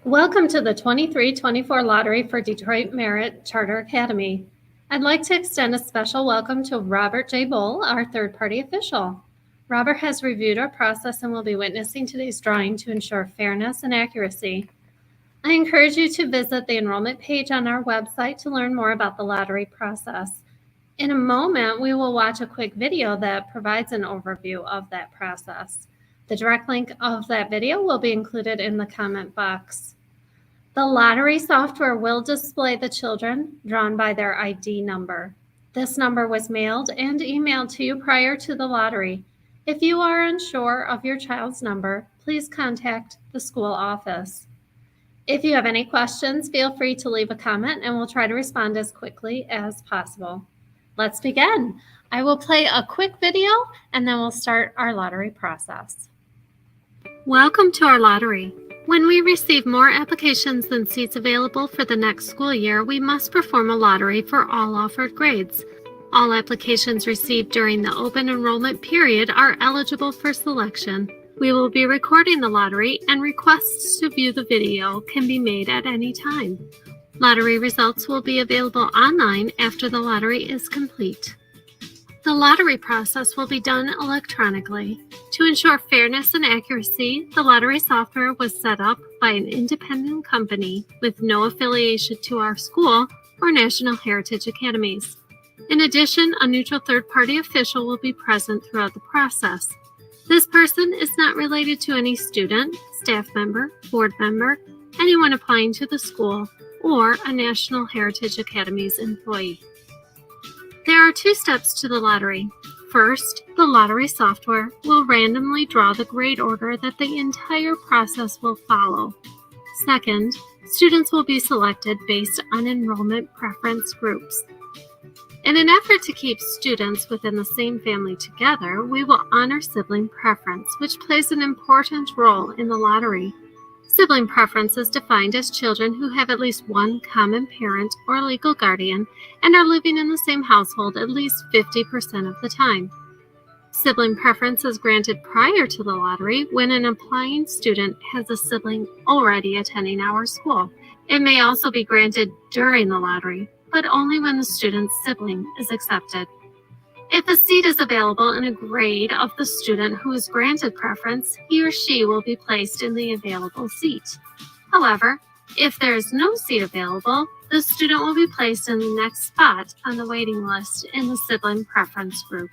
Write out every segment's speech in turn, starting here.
Welcome to the 23-24 lottery for Detroit Merit Charter Academy. I'd like to extend a special welcome to Robert J. Bull, our third-party official. Robert has reviewed our process and will be witnessing today's drawing to ensure fairness and accuracy. I encourage you to visit the enrollment page on our website to learn more about the lottery process. In a moment, we will watch a quick video that provides an overview of that process. The direct link of that video will be included in the comment box. The lottery software will display the children drawn by their ID number. This number was mailed and emailed to you prior to the lottery. If you are unsure of your child's number, please contact the school office. If you have any questions, feel free to leave a comment and we'll try to respond as quickly as possible. Let's begin. I will play a quick video and then we'll start our lottery process. Welcome to our lottery. When we receive more applications than seats available for the next school year, we must perform a lottery for all offered grades. All applications received during the open enrollment period are eligible for selection. We will be recording the lottery, and requests to view the video can be made at any time. Lottery results will be available online after the lottery is complete. The lottery process will be done electronically. To ensure fairness and accuracy, the lottery software was set up by an independent company with no affiliation to our school or National Heritage Academies. In addition, a neutral third-party official will be present throughout the process. This person is not related to any student, staff member, board member, anyone applying to the school, or a National Heritage Academies employee. There are two steps to the lottery. First, the lottery software will randomly draw the grade order that the entire process will follow. Second, students will be selected based on enrollment preference groups. In an effort to keep students within the same family together, we will honor sibling preference, which plays an important role in the lottery. Sibling preference is defined as children who have at least one common parent or legal guardian and are living in the same household at least 50% of the time. Sibling preference is granted prior to the lottery when an applying student has a sibling already attending our school. It may also be granted during the lottery, but only when the student's sibling is accepted. If a seat is available in a grade of the student who is granted preference, he or she will be placed in the available seat. However, if there is no seat available, the student will be placed in the next spot on the waiting list in the sibling preference group.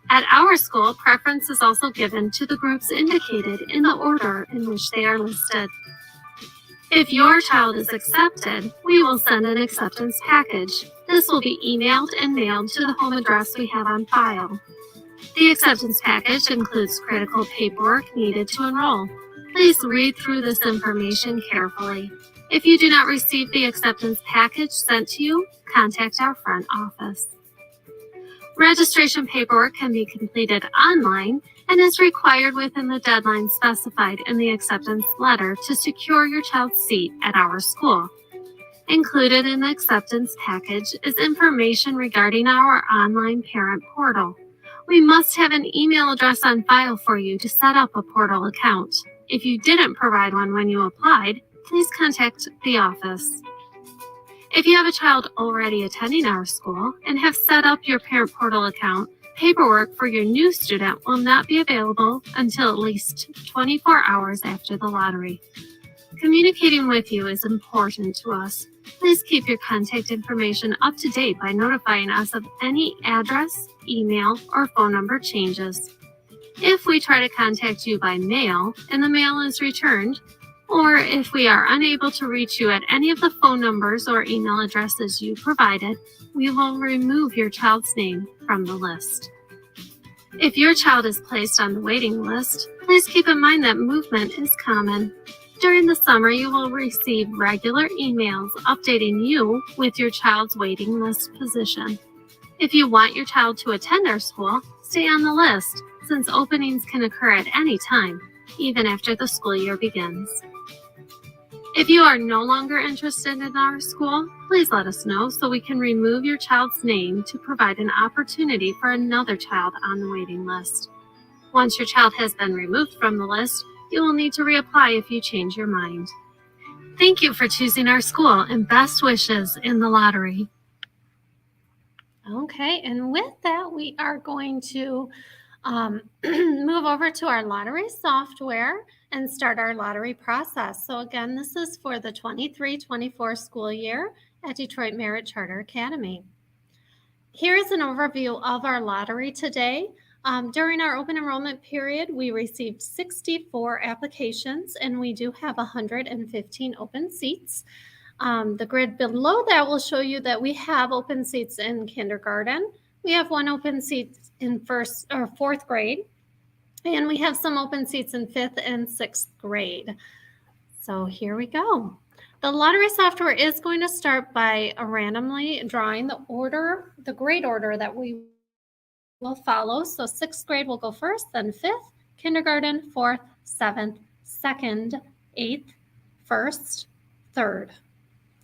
At our school, preference is also given to the groups indicated in the order in which they are listed. If your child is accepted, we will send an acceptance package. This will be emailed and mailed to the home address we have on file. The acceptance package includes critical paperwork needed to enroll. Please read through this information carefully. If you do not receive the acceptance package sent to you, contact our front office. Registration paperwork can be completed online and is required within the deadline specified in the acceptance letter to secure your child's seat at our school. Included in the acceptance package is information regarding our online parent portal. We must have an email address on file for you to set up a portal account. If you didn't provide one when you applied, please contact the office. If you have a child already attending our school and have set up your parent portal account, paperwork for your new student will not be available until at least 24 hours after the lottery. Communicating with you is important to us. Please keep your contact information up to date by notifying us of any address, email, or phone number changes. If we try to contact you by mail and the mail is returned, or if we are unable to reach you at any of the phone numbers or email addresses you provided, we will remove your child's name from the list. If your child is placed on the waiting list, please keep in mind that movement is common. During the summer, you will receive regular emails updating you with your child's waiting list position. If you want your child to attend our school, stay on the list, since openings can occur at any time, even after the school year begins. If you are no longer interested in our school, please let us know so we can remove your child's name to provide an opportunity for another child on the waiting list. Once your child has been removed from the list, you will need to reapply if you change your mind. Thank you for choosing our school and best wishes in the lottery. Okay, and with that, we are going to move over to our lottery software and start our lottery process. So again, this is for the 23-24 school year at Detroit Merit Charter Academy. Here is an overview of our lottery today. During our open enrollment period, we received 64 applications and we do have 115 open seats. The grid below that will show you that we have open seats in kindergarten. We have one open seat in fourth grade, and we have some open seats in fifth and sixth grade. So here we go. The lottery software is going to start by randomly drawing the grade order that we will follow. So sixth grade will go first, then fifth, kindergarten, fourth, seventh, second, eighth, first, third.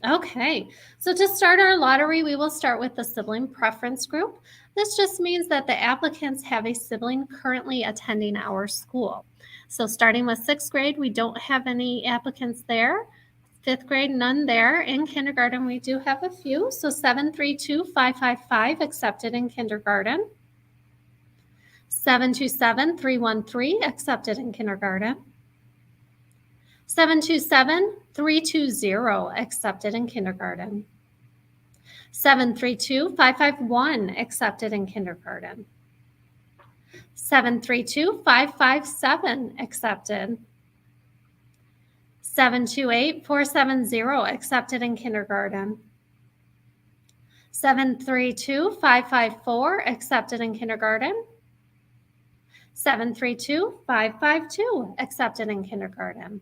Okay, so to start our lottery, we will start with the sibling preference group. This just means that the applicants have a sibling currently attending our school. So starting with sixth grade, we don't have any applicants there. Fifth grade, none there. In kindergarten, we do have a few. So 732-555 accepted in kindergarten. 727-313 accepted in kindergarten. 727-320 accepted in kindergarten. 732-551 accepted in kindergarten. 732-557 accepted. 728-470 accepted in kindergarten. 732-554 accepted in kindergarten. 732-552 accepted in kindergarten.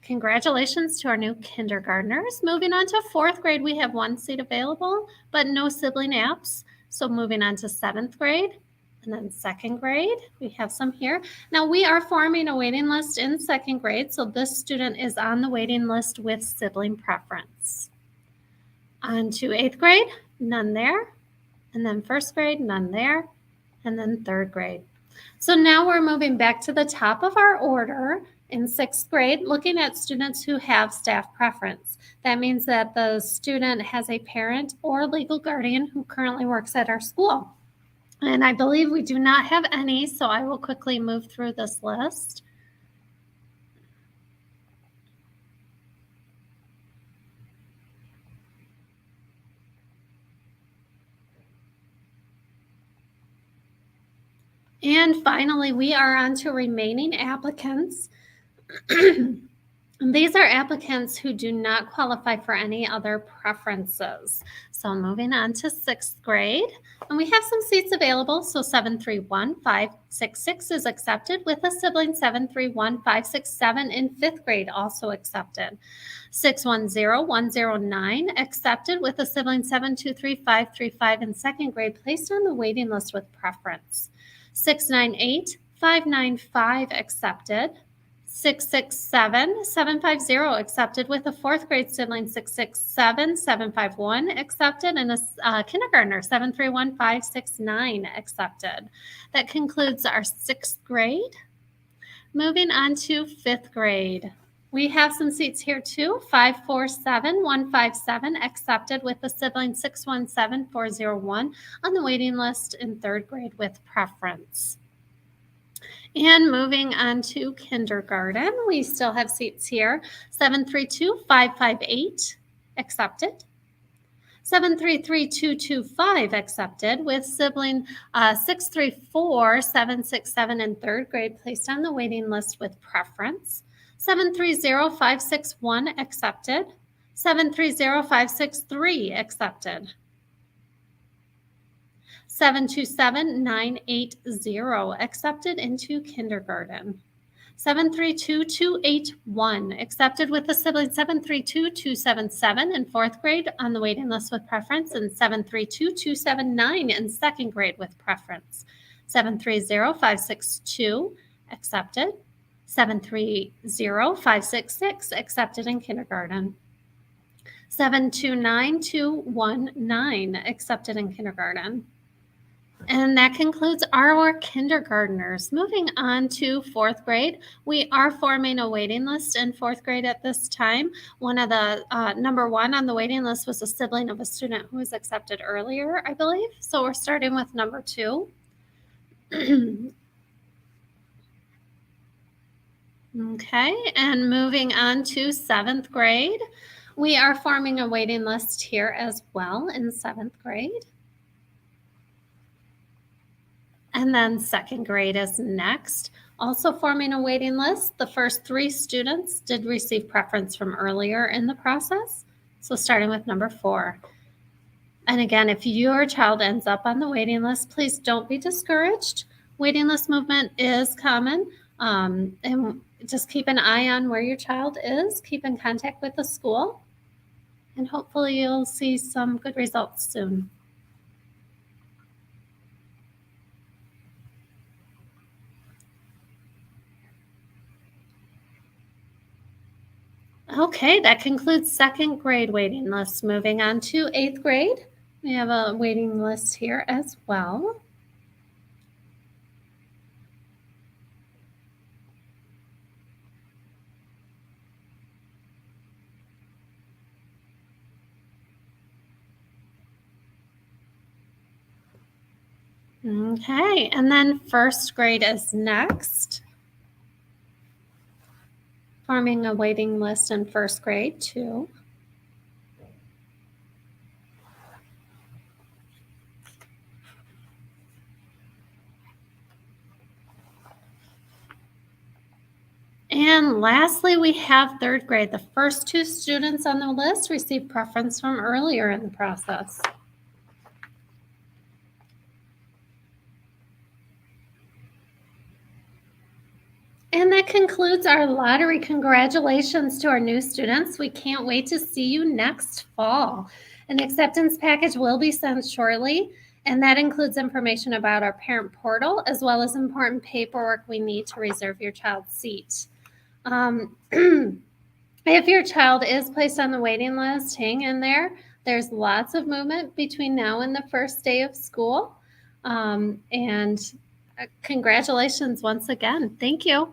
Congratulations to our new kindergartners. Moving on to fourth grade, we have one seat available, but no sibling apps. So moving on to seventh grade and then second grade, we have some here. Now we are forming a waiting list in second grade, so this student is on the waiting list with sibling preference. On to eighth grade, none there. And then first grade, none there. And then third grade. So now we're moving back to the top of our order in sixth grade, looking at students who have staff preference. That means that the student has a parent or legal guardian who currently works at our school. And I believe we do not have any, so I will quickly move through this list. And finally, we are on to remaining applicants. These are applicants who do not qualify for any other preferences. So moving on to sixth grade, and we have some seats available. So 731-566 is accepted with a sibling 731-567 in fifth grade also accepted. 610-109 accepted with a sibling 723-535 in second grade placed on the waiting list with preference. 698-595 accepted. 667-750 accepted with a fourth grade sibling 667-751 accepted and a kindergartner 731-569 accepted. That concludes our sixth grade. Moving on to fifth grade. We have some seats here too. 547-157 accepted with a sibling 617-401 on the waiting list in third grade with preference. And moving on to kindergarten, we still have seats here. 732-558 accepted. 733-225 accepted with sibling 634-767 in third grade placed on the waiting list with preference. 730-561 accepted. 730-563 accepted. 727-980 accepted into kindergarten. 732-281 accepted with the sibling 732-277 in fourth grade on the waiting list with preference, and 732-279 in second grade with preference. 730-562 accepted. 730-566 accepted in kindergarten. 729-219 accepted in kindergarten. And that concludes our kindergartners. Moving on to fourth grade, we are forming a waiting list in fourth grade at this time. One of the number one on the waiting list was a sibling of a student who was accepted earlier, I believe. So we're starting with number 2. Okay, and moving on to seventh grade, we are forming a waiting list here as well in seventh grade. And then second grade is next. Also forming a waiting list. The first 3 students did receive preference from earlier in the process. So starting with number 4. And again, if your child ends up on the waiting list, please don't be discouraged. Waiting list movement is common. And just keep an eye on where your child is. Keep in contact with the school. And hopefully you'll see some good results soon. Okay, that concludes second grade waiting list. Moving on to eighth grade, we have a waiting list here as well. Okay, and then first grade is next. Forming a waiting list in first grade too. And lastly, we have third grade. The first 2 students on the list received preference from earlier in the process. And that concludes our lottery. Congratulations to our new students. We can't wait to see you next fall. An acceptance package will be sent shortly, and that includes information about our parent portal as well as important paperwork we need to reserve your child's seat. If your child is placed on the waiting list, hang in there. There's lots of movement between now and the first day of school. And congratulations once again. Thank you.